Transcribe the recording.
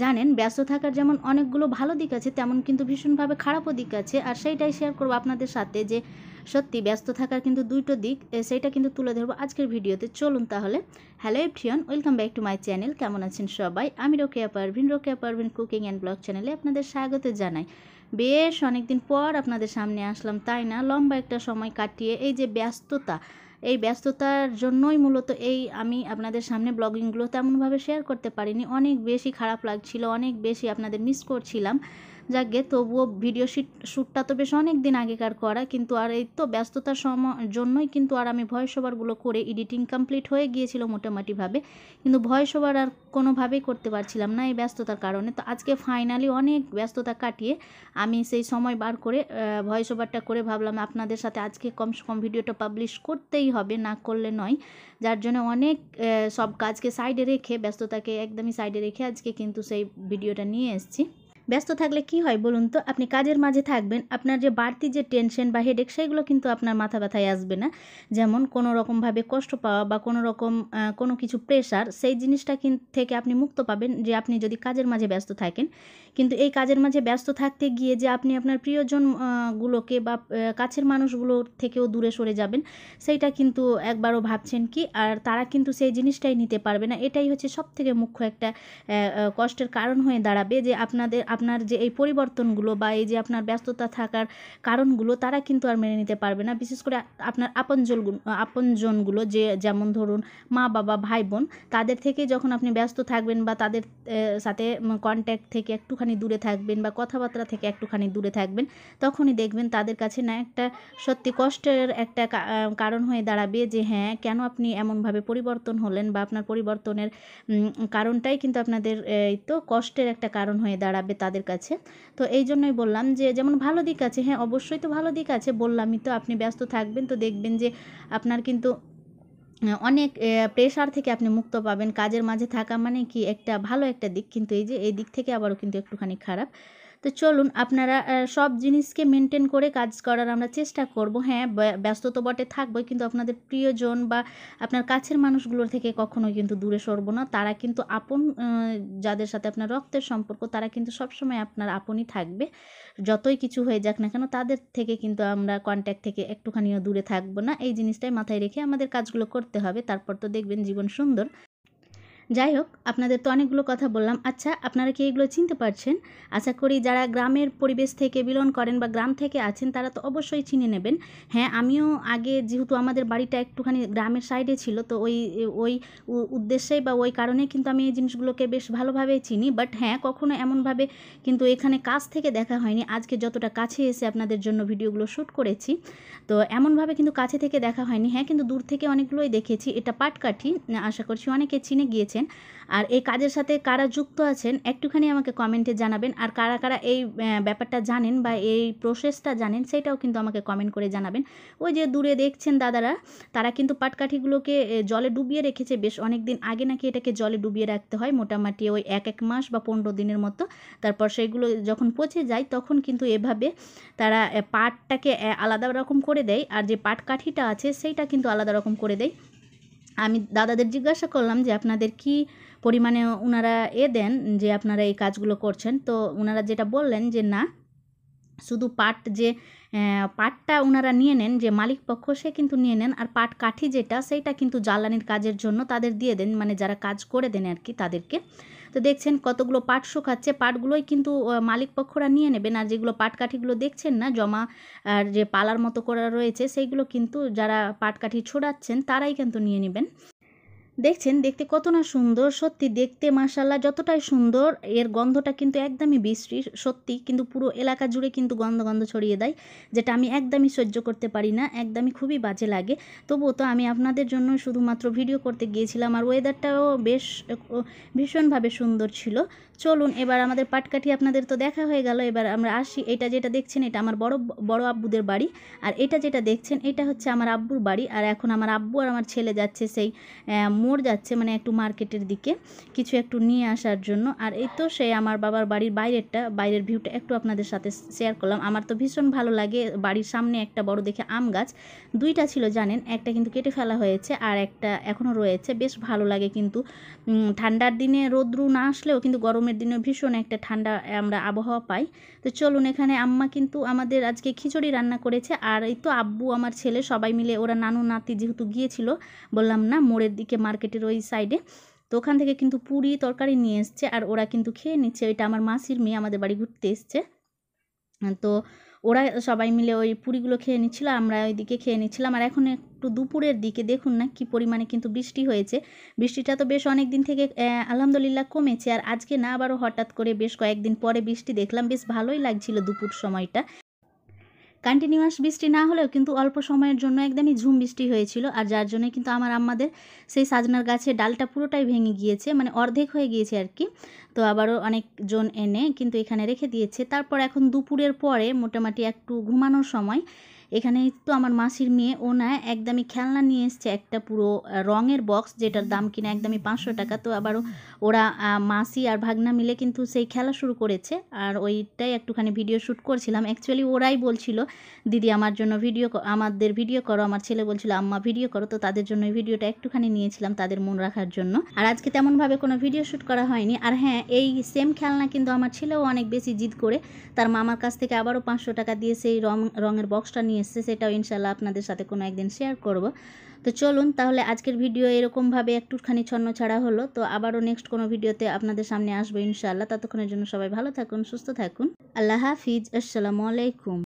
জানেন ব্যস্ত থাকার যেমন অনেকগুলো ভালো দিক আছে, তেমন কিন্তু ভীষণভাবে খারাপও দিক আছে। আর সেইটাই শেয়ার করবো আপনাদের সাথে যে সত্যি ব্যস্ত থাকার কিন্তু দুটো দিক, সেইটা কিন্তু তুলে ধরবো আজকের ভিডিওতে। চলুন তাহলে। Hello everyone, welcome back to my channel. কেমন আছেন সবাই? আমি Rokeya Parvin cooking and vlog চ্যানেলে আপনাদের স্বাগত জানাই। বেশ অনেকদিন পর আপনাদের সামনে আসলাম, তাই না? লম্বা একটা সময় কাটিয়ে এই যে ব্যস্ততা, এই ব্যস্ততার জন্যই মূলত আমি আপনাদের সামনে ব্লগিংগুলো তেমনভাবে শেয়ার করতে পারিনি। অনেক বেশি খারাপ লাগছিল, অনেক বেশি আপনাদের মিস করছিলাম। যাকগে, তবুও ভিডিও শ্যুটটা তো বেশ অনেক দিন আগেকার করা, কিন্তু আর এই তো ব্যস্ততার জন্যই কিন্তু আর আমি ভয়েস ওভারগুলো করে এডিটিং কমপ্লিট হয়ে গিয়েছিল মোটামুটিভাবে, কিন্তু ভয়েস ওভার আর কোনোভাবেই করতে পারছিলাম না এই ব্যস্ততার কারণে। তো আজকে ফাইনালি অনেক ব্যস্ততা কাটিয়ে আমি সেই সময় বার করে ভয়েস ওভারটা করে ভাবলাম আপনাদের সাথে আজকে কমসে কম ভিডিওটা পাবলিশ করতেই হবে, না করলে নয়। যার জন্য অনেক সব কাজকে সাইডে রেখে, ব্যস্ততাকে একদমই সাইডে রেখে আজকে কিন্তু সেই ভিডিওটা নিয়ে এসেছি। ব্যস্ত থাকলে কি হয় বলুন তো? আপনি কাজের মাঝে থাকবেন, আপনার যে বাড়তি যে টেনশন বা হেডেক সেগুলো কিন্তু আপনার মাথা ব্যথায় আসবে না। যেমন কোনো রকমভাবে কষ্ট পাওয়া বা কোনো রকম কোনো কিছু প্রেশার, সেই জিনিসটা থেকে আপনি মুক্ত পাবেন যে আপনি যদি কাজের মাঝে ব্যস্ত থাকেন। কিন্তু এই কাজের মাঝে ব্যস্ত থাকতে গিয়ে যে আপনি আপনার প্রিয়জন গুলোকে বা কাছের মানুষগুলোর থেকেও দূরে সরে যাবেন, সেইটা কিন্তু একবারও ভাবছেন কি? আর তারা কিন্তু সেই জিনিসটাই নিতে পারবে না। এটাই হচ্ছে সবথেকে মুখ্য একটা কষ্টের কারণ হয়ে দাঁড়াবে, যে আপনার যে এই পরিবর্তনগুলো বা এই যে আপনার ব্যস্ততা থাকার কারণগুলো তারা কিন্তু আর মেনে নিতে পারবে না। বিশেষ করে আপনার আপনজনগুলো, যেমন ধরুন মা বাবা ভাই বোন, তাদের থেকে যখন আপনি ব্যস্ত থাকবেন বা তাদের সাথে কন্ট্যাক্ট থেকে একটুখানি দূরে থাকবেন বা কথাবার্তা থেকে একটুখানি দূরে থাকবেন, তখনই দেখবেন তাদের কাছে না একটা সত্যি কষ্টের একটা কারণ হয়ে দাঁড়াবে, যে হ্যাঁ, কেন আপনি এমনভাবে পরিবর্তন হলেন, বা আপনার পরিবর্তনের কারণটাই কিন্তু আপনাদের এই তো কষ্টের একটা কারণ হয়ে দাঁড়াবে তাদের কাছে। তো এই জন্যই বললাম যে যেমন ভালো দিক আছে, হ্যাঁ অবশ্যই তো ভালো দিক আছে, বললামই তো। আপনি ব্যস্ত থাকবেন তো দেখবেন যে আপনার কিন্তু অনেক প্রেশার থেকে আপনি মুক্ত পাবেন। কাজের মাঝে থাকা মানে কি একটা ভালো একটা দিক, কিন্তু এই যে এই দিক থেকে আবারও কিন্তু একটুখানি খারাপ। তো চলুন, আপনারা সব জিনিসকে মেনটেন করে কাজ করার আমরা চেষ্টা করব। হ্যাঁ, ব্যস্ত তো বটে থাকবোই, কিন্তু আপনাদের প্রিয়জন বা আপনার কাছের মানুষগুলোর থেকে কখনোই কিন্তু দূরে সরবো না। তারা কিন্তু আপন, যাদের সাথে আপনার রক্তের সম্পর্ক, তারা কিন্তু সবসময় আপনার আপনই থাকবে। যতই কিছু হয়ে যাক না কেন, তাদের থেকে কিন্তু আমরা কন্ট্যাক্ট থেকে একটুখানিও দূরে থাকবো না। এই জিনিসটাই মাথায় রেখে আমাদের কাজগুলো করতে হবে, তারপর তো দেখবেন জীবন সুন্দর। যাই হোক, আপনাদের তো অনেকগুলো কথা বললাম। আচ্ছা, আপনারা কি এগুলো চিনতে পারছেন? আশা করি যারা গ্রামের পরিবেশ থেকে বিলং করেন বা গ্রাম থেকে আছেন, তারা তো অবশ্যই চিনে নেবেন। হ্যাঁ, আমিও আগে, যেহেতু আমাদের বাড়িটা একটুখানি গ্রামের সাইডে ছিল, তো ওই উদ্দেশ্যেই বা ওই কারণেই কিন্তু আমি এই জিনিসগুলোকে বেশ ভালোভাবেই চিনি। বাট হ্যাঁ, কখনো এমনভাবে কিন্তু এখানে কাছ থেকে দেখা হয়নি। আজকে যতটা কাছে এসে আপনাদের জন্য ভিডিওগুলো শ্যুট করেছি, তো এমনভাবে কিন্তু কাছে থেকে দেখা হয়নি। হ্যাঁ, কিন্তু দূর থেকে অনেকগুলোই দেখেছি। এটা পাটকাঠি, আশা করছি অনেকে চিনে গিয়েছেন। আর এই কাজের সাথে কারা যুক্ত আছেন একটুখানি আমাকে কমেন্টে জানাবেন। আর কারা কারা এই ব্যাপারটা জানেন বা এই প্রসেসটা জানেন, সেটাও কিন্তু আমাকে কমেন্ট করে জানাবেন। ওই যে দূরে দেখছেন দাদারা, তারা কিন্তু পাটকাঠিগুলোকে জলে ডুবিয়ে রেখেছে বেশ অনেক দিন আগে। নাকি এটাকে জলে ডুবিয়ে রাখতে হয় মোটামুটি ওই 1 মাস বা 15 দিনের মতো। তারপর সেইগুলো যখন পচে যায়, তখন কিন্তু এভাবে তারা পাটটাকে আলাদা রকম করে দেয়, আর যে পাটকাঠিটা আছে সেইটা কিন্তু আলাদা রকম করে দেয়। আমি দাদাদের জিজ্ঞাসা করলাম যে আপনাদের কি পরিমাণে ওনারা দেন, যে আপনারা এই কাজগুলো করছেন। তো ওনারা যেটা বললেন যে না, শুধু পাটটা ওনারা নিয়ে নেন, যে মালিক পক্ষ সে কিন্তু নিয়ে নেন, আর পাট কাঠি যেটা, সেইটা কিন্তু জ্বালানির কাজের জন্য তাদের দিয়ে দেন, মানে যারা কাজ করে দেন আর কি তাদেরকে। তো দেখছেন কতগুলো পাট শুকাচ্ছে, পাটগুলোই কিন্তু মালিক পক্ষরা নিয়ে নেবেন। আর যেগুলো পাট কাঠিগুলো দেখছেন না জমা, আর যে পালার মতো করা রয়েছে, সেইগুলো কিন্তু যারা পাট কাঠি ছোড়াচ্ছেন তারাই কিন্তু নিয়ে নেবেন। দেখছেন দেখতে কত না সুন্দর, সত্যি দেখতে মাশাআল্লাহ যতটাই সুন্দর, এর গন্ধটা কিন্তু একদমই বিশ্রী সত্যি, কিন্তু পুরো এলাকা জুড়ে কিন্তু গন্ধ ছড়িয়ে দেয়, যেটা আমি একদমই সহ্য করতে পারি না, একদমই খুবই বাজে লাগে। তবুও তো আমি আপনাদের জন্য শুধুমাত্র ভিডিও করতে গিয়েছিলাম, আর ওয়েদারটাও বেশ ভীষণভাবে সুন্দর ছিল। চলুন, এবার আমাদের পাটকাঠি আপনাদের তো দেখা হয়ে গেল, এবার আমরা আসি। এটা যেটা দেখছেন, এটা আমার বড় আব্বুদের বাড়ি, আর এটা যেটা দেখছেন, এটা হচ্ছে আমার আব্বুর বাড়ি। আর এখন আমার আব্বু আর আমার ছেলে যাচ্ছে সেই মোড় যাচ্ছে, মানে একটু মার্কেটের দিকে কিছু একটু নিয়ে আসার জন্য। আর এই তো সেই আমার বাবার বাড়ির বাইরের ভিউটা একটু আপনাদের সাথে শেয়ার করলাম। আমার তো ভীষণ ভালো লাগে। বাড়ির সামনে একটা বড় দেখে আম গাছ, 2টা ছিল জানেন, একটা কিন্তু কেটে ফেলা হয়েছে আর একটা এখনও রয়েছে। বেশ ভালো লাগে কিন্তু ঠান্ডার দিনে রোদ্রু না আসলেও কিন্তু গরমের দিনে ভীষণ একটা ঠান্ডা আমরা আবহাওয়া পাই। তো চলুন, এখানে আম্মা কিন্তু আমাদের আজকে খিচুড়ি রান্না করেছে। আর এই তো আব্বু, আমার ছেলে, সবাই মিলে ওরা নানু নাতি যেহেতু গিয়েছিল বললাম না মোড়ের দিকে মার্কেটের ওই সাইডে, তো ওখান থেকে কিন্তু পুরি তরকারি নিয়ে এসছে আর ওরা কিন্তু খেয়ে নিচ্ছে। ওইটা আমার মাসির মেয়ে আমাদের বাড়ি ঘুরতে এসছে, তো ওরা সবাই মিলে ওই পুরিগুলো খেয়ে নিচ্ছিল, আমরা ওইদিকে খেয়ে নিচ্ছিলাম। আর এখন একটু দুপুরের দিকে দেখুন না কি পরিমাণে কিন্তু বৃষ্টি হয়েছে। বৃষ্টিটা তো বেশ অনেক দিন থেকে আলহামদুলিল্লাহ কমেছে, আর আজকে না আবারও হঠাৎ করে বেশ কয়েকদিন পরে বৃষ্টি দেখলাম। বেশ ভালোই লাগছিল দুপুর সময়টা। কন্টিনিউয়াস বৃষ্টি না হলেও কিন্তু অল্প সময়ের জন্য একদমই ঝুম বৃষ্টি হয়েছিল, আর যার জন্য কিন্তু আমার আম্মাদের সেই সাজনার গাছের ডালটা পুরোটাই ভেঙে গিয়েছে, মানে অর্ধেক হয়ে গিয়েছে আর কি। তো আবারও অনেকজন এনে কিন্তু এখানে রেখে দিয়েছে। তারপর এখন দুপুরের পরে মোটামুটি একটু ঘুমানোর সময় এখানে তো আমার মাসির মেয়ে ও না একদমই খেলনা নিয়ে এসছে, একটা পুরো রঙের বক্স, যেটার দাম কিনা একদমই 500 টাকা। তো আবারও ওরা মাসি আর ভাগনা মিলে কিন্তু সেই খেলা শুরু করেছে, আর ওইটাই একটুখানি ভিডিও শ্যুট করছিলাম। অ্যাকচুয়ালি ওরাই বলছিল দিদি আমার জন্য আমাদের ভিডিও করো, আমার ছেলে বলছিল আম্মা ভিডিও করো, তো তাদের জন্য এই ভিডিওটা একটুখানি নিয়েছিলাম তাদের মন রাখার জন্য। আর আজকে তেমনভাবে কোনো ভিডিও শ্যুট করা হয়নি। আর হ্যাঁ, এই সেম খেলনা কিন্তু আমার ছেলেও অনেক বেশি জিদ করে তার মামার কাছ থেকে আবারও 500 টাকা দিয়ে সেই রঙের বক্সটা নিয়ে এসছে, সেটাও ইনশাল্লাহ আপনাদের সাথে কোনো একদিন শেয়ার করব। তো চলুন তাহলে আজকের ভিডিও এরকমভাবে একটুখানি ছন্ন ছাড়া হলো। তো আবারও নেক্সট কোনো ভিডিওতে আপনাদের সামনে আসবো ইনশাল্লাহ। ততক্ষণের জন্য সবাই ভালো থাকুন, সুস্থ থাকুন। আল্লাহ হাফিজ, আসসালামু আলাইকুম।